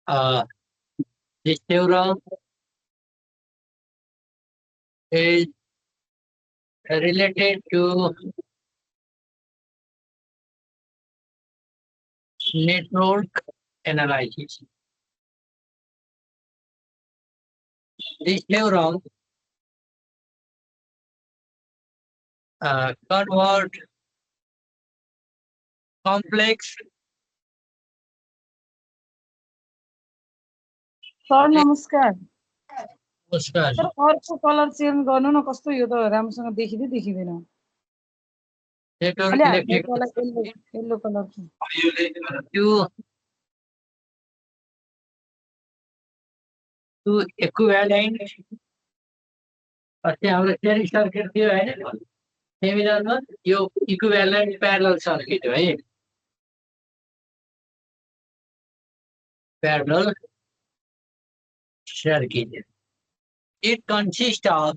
Uh, this theorem is related to network analysis. This theorem convert complex sir नमस्कार नमस्कार sir अर्को colour change गर्नु न कस्तो यो त राम्रोसँग देखिँदैन network electric yellow colour to equivalent अस्ति हाम्रो सेरी सर्किट थियो हैन सेमिनारमा यो इक्विभ्यालेन्ट प्यारलल सर्किट हो है parallel circuit it consist of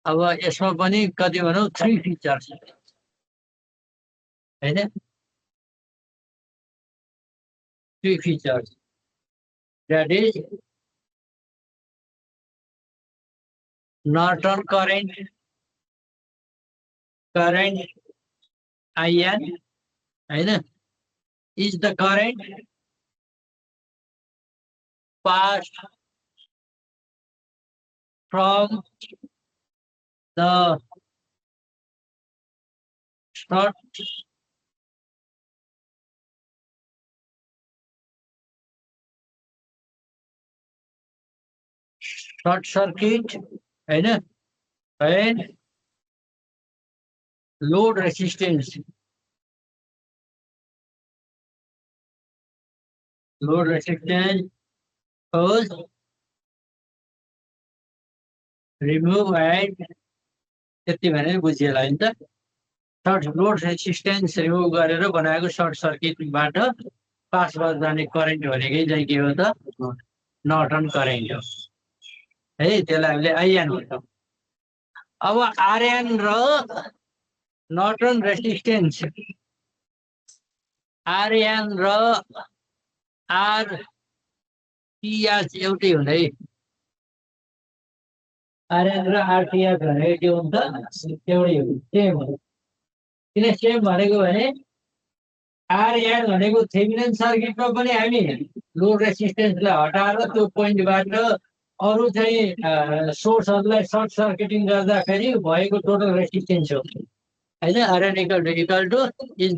अब यसमा पनि कति भनौं 3 फिचर्स हैन 3 features that is Norton current IN is the current passed from the short circuit and load resistance was remove and त्यति भनेर बुझिएला हैन त शर्ट लोड रेजिस्टेन्स रिमुभ गरेर बनाएको शर्ट सर्किटबाट पास भएर जाने करेन्ट भनेकै चाहिँ के हो त नर्टन करेन्ट हो है त्यसलाई हामीले आइएन भन्छौं अब आरएन र नर्टन रेजिस्टेन्स आरएन र आरटीएच एउटै हुँदै आरएन र आरटीएच भनेको के हुन्छ एउटै हो सेम हो किन सेम भनेको भने आरएन भनेको थेभेनिन सर्किटमा पनि हामी लोड रेजिस्टेन्सलाई हटाएर त्यो पोइन्टबाट अरु चाहिँ सोर्सहरुलाई सर्ट सर्किटिङ गर्दाखेरि भएको टोटल रेजिस्टेन्स हो हैन RN equal to is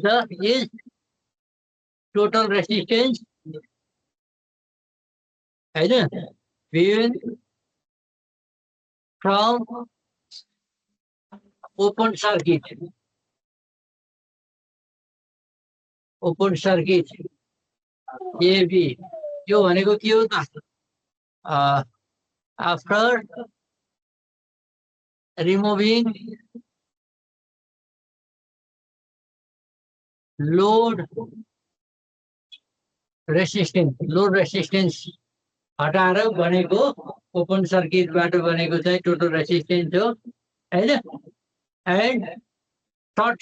total resistance हैन given from open circuit AB यो भनेको के हो त after removing load resistance हटाएर बनेको ओपन सर्किटबाट बनेको चाहिँ टोटल रेजिस्टेन्स हो हैन and short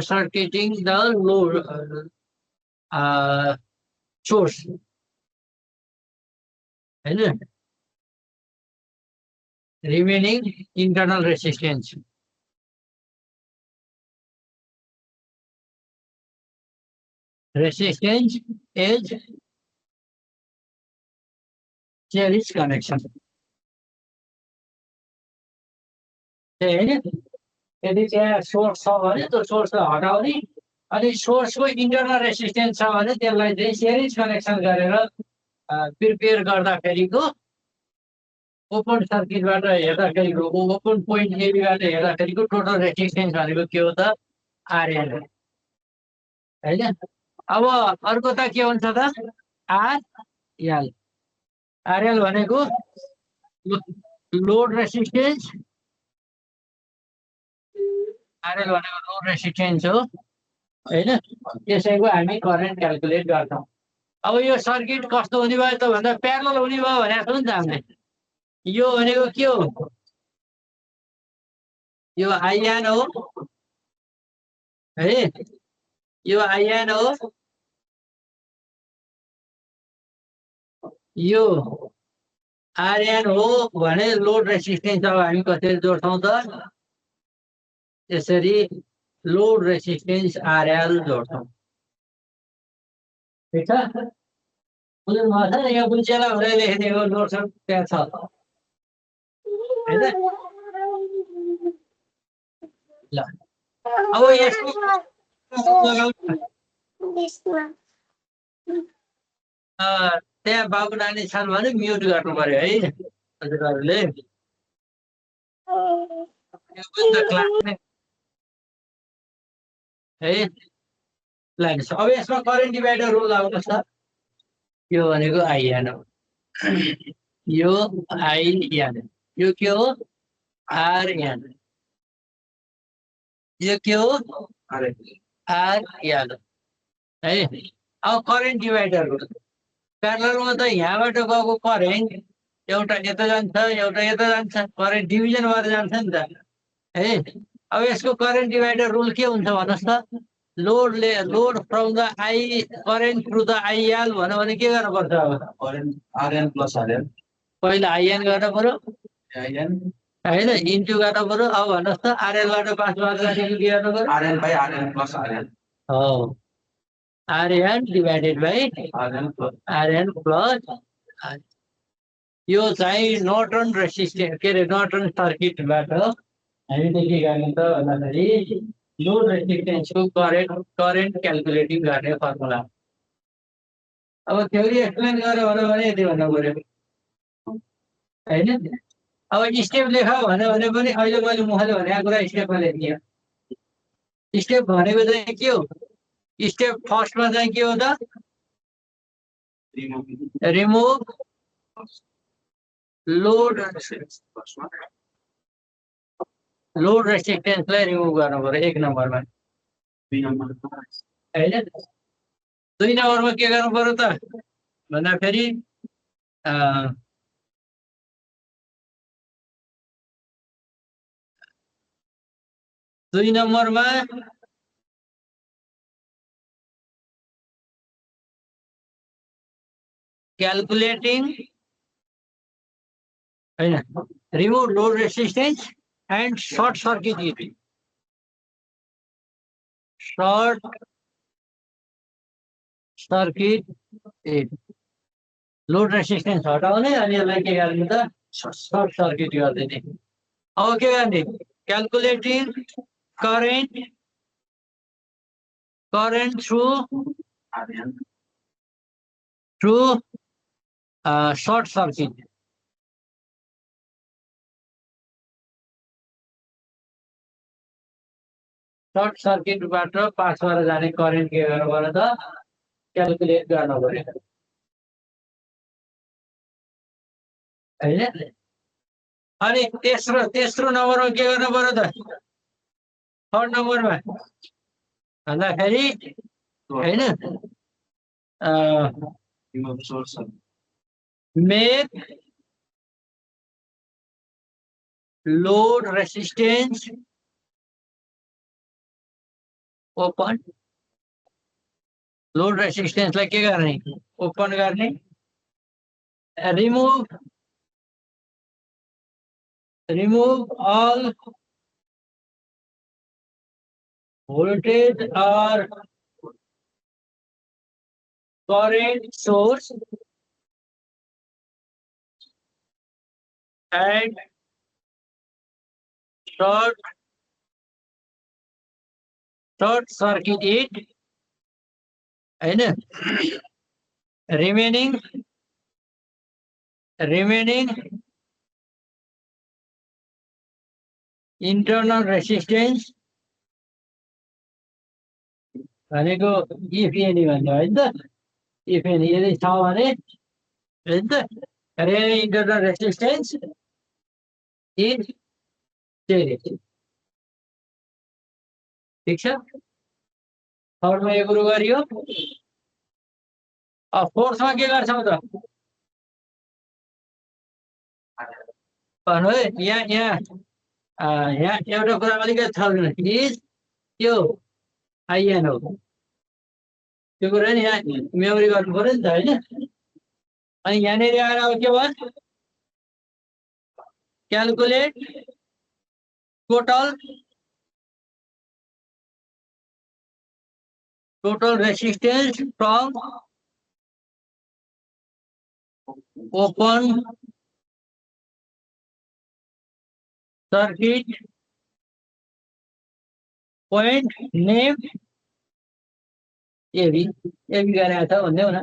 circuiting the load source हैन remaining internal resistance is series connection यदि त्यहाँ सोर्स छ भने त्यो सोर्सलाई हटाउने अनि सोर्सको इन्टरनल रेजिस्टेन्स छ भने त्यसलाई चाहिँ सिरिज कनेक्सन गरेर प्रिपेयर गर्दाखेरिको ओपन सर्किटबाट हेर्दाखेरिको ओपन पोइन्ट एबीबाट हेर्दाखेरिको टोटल रेजिस्टेन्स भनेको के हो त आरएन हैन अब अर्को त के हुन्छ त आरएल भनेको लोड रेजिस्टेन्स आरएल भनेको लोड रेजिस्टेन्स हो हैन त्यसैको हामी करेन्ट क्याल्कुलेट गर्छौं अब यो सर्किट कस्तो हुने भयो त भन्दा प्यारलल हुने भयो भनेको छ नि त हामीले यो भनेको के हो यो आइएन हो है, यो आइएन हो, यो आरएन हो भने लोड रेसिस्टेन्स अब हामी कसरी जोड्छौँ त? यसरी लोड रेसिस्टेन्स आरएल जोड्छौँ। ठिक छ? बुझ्नु भएको छ? यहाँ बुझेला हुँदै लेखिदिएको नोट्स त्यहाँ छ हैन? ल अब यसको त्यहाँ बाबु नानी छन् भने म्युट गर्नु पर्यो है हजुरहरूले। है लाइन्स। अब यसमा करेन्ट डिभाइडर रुल आउनुहोस् त। यो भनेको आइएन हो, यो आइएन, यो के हो? आरएन, यो के हो? आरएन है। अब करेन्ट डिभाइडर रुल प्यारललमा त यहाँबाट गएको करेन्ट एउटा यता जान्छ एउटा यता जान्छ, करेन्ट डिभिजन भएर जान्छ नि त है। अब यसको करेन्ट डिभाइडर रुल के हुन्छ भन्नुहोस् त? Load from the I current through the IL भन्यो भने के गर्नु पर्छ? अब करेन्ट आरएन प्लस आरएन पहिला आइएन गर्नु पर्यो आइएन हैन, इन्टु गर्नु पर्यो। अब भन्नुहोस् त आरएलबाट पास गर्दा के गर्नु पर्यो? RN by RN plus RN हो, RN divided by RN plus. यो चाहिँ नर्टन रेसिस्टेन्स के अरे नर्टन सर्किटबाट हामीले के गर्ने त भन्दाखेरि लोड रेसिस्टेन्सको करेन्ट क्यालकुलेटिङ गर्ने फर्मुला। अब थ्योरी एक्सप्लेन गर्यो भने यति भन्नु पर्यो हैन। अब स्टेप लेख भन्यो भने पनि अहिले मैले मुखले भनेको कुरा स्टेपमा लेखिदियो। स्टेप भनेको चाहिँ के हो? स्टेप फर्स्टमा चाहिँ के हो त? रिमुभ लोड रेसिस्टेन्सलाई रिमुभ गर्नु पर्यो एक नम्बरमा हैन। दुई नम्बरमा के गर्नु पर्यो त भन्दाखेरि दुई नम्बरमा क्यालकुलेटिङ हैन, remove load resistance and short circuit it. Short circuit it, load resistance हटाउने अनि यसलाई के गर्ने त? सर्ट सर्किट गरिदिने। अब के गर्ने? Calculating current through short circuit. Short सर्किटबाट पास भएर जाने करेन्ट के गर्नु पर्यो त? क्यालकुलेट गर्नु पर्यो हैन। अनि तेस्रो नम्बरमा के गर्नु पर्यो त? थर्ड नम्बरमा भन्दाखेरि हैन make load resistance open. Load रेसिस्टेन्सलाई के गर्ने? ओपन गर्ने। remove all voltage or current source and short circuit it and remaining internal resistance भनेको if any भन्ने हैन त? if any यदि छ भने हैन त? remaining internal resistance in series। ठीक छ? थर्डमा यो कुरो गरियो। अब फोर्थमा के गर्छौं त? भन्नु है यहाँ यहाँ एउटा कुरा अलिकति थाहा इज त्यो आइएन हो त्यो कुरा नि यहाँ मेमोरी गर्नु पर्यो नि त होइन अनि यहाँनिर आएर अब के भयो calculate total resistance from open circuit point name ये भी गरेको छ भन्दै हो न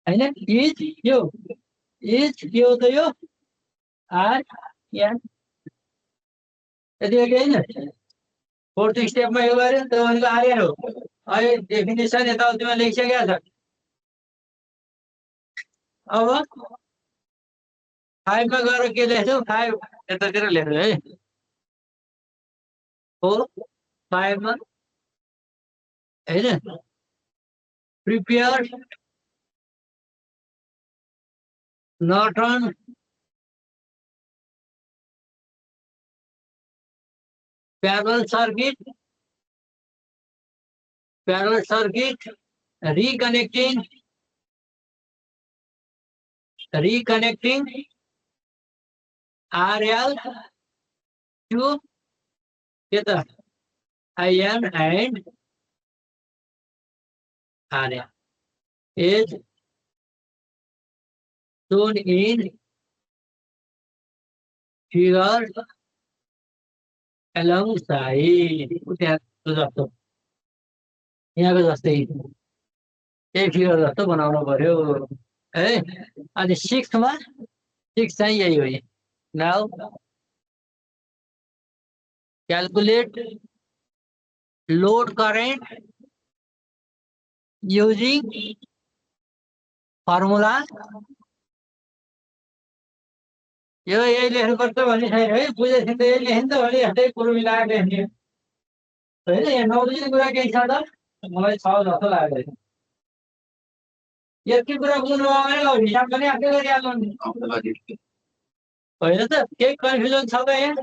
हैन इज यो के हो त यो आर एन यति होइन फोर्थ स्टेपमा यो गर्यो त भनेको आर्यन हो अहिले डेफिनेसन यताउतिमा लेखिसकेको छ अब 5 मा गएर के लेख्छौ 5 यतातिर लेख्नु है हो 5 मा हैन prepare Norton parallel circuit reconnecting RL to get the IN and RL is shown in figure alongside जस्तो यहाँको जस्तै यही फिगर जस्तो बनाउनु पर्यो है अनि 6 मा 6 चाहिँ यही हो now calculate load current using formula यो यही लेख्नुपर्छ भन्ने छैन है बुझेपछि त यही लेख्नु त भने यस्तै कुरो मिलाएर लेख्ने होइन यहाँ नबुझ्ने कुरा केही छ त मलाई छ जस्तो लाग्दैन यति कुरा बुझ्नुभयो भने अब हिसाब पनि आफै गरिहाल्नु होइन त केही कन्फ्युजन छ त यहाँ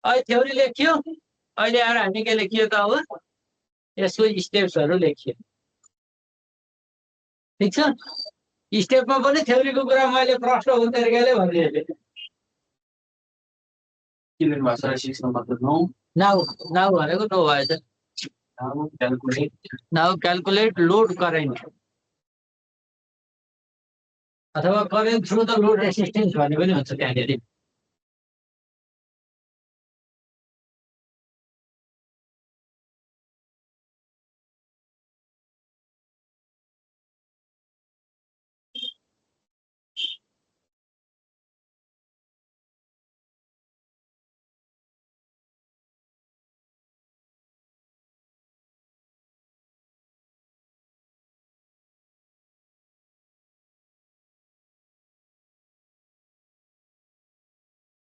अहिले थ्योरी लेखियो अहिले आएर हामी के लेखियो त अब यसको स्टेप्सहरू लेखियो ठिक छ स्टेपमा पनि थ्योरीको कुरा मैले प्रश्न हुने तरिकाले भनिदिएँ किन भाषा 6 मा मतलब नाउ भनेको नो भएछ नाउ क्यालकुलेट लोड करेन्ट अथवा current through the load resistance भन्ने पनि हुन्छ त्यहाँनिर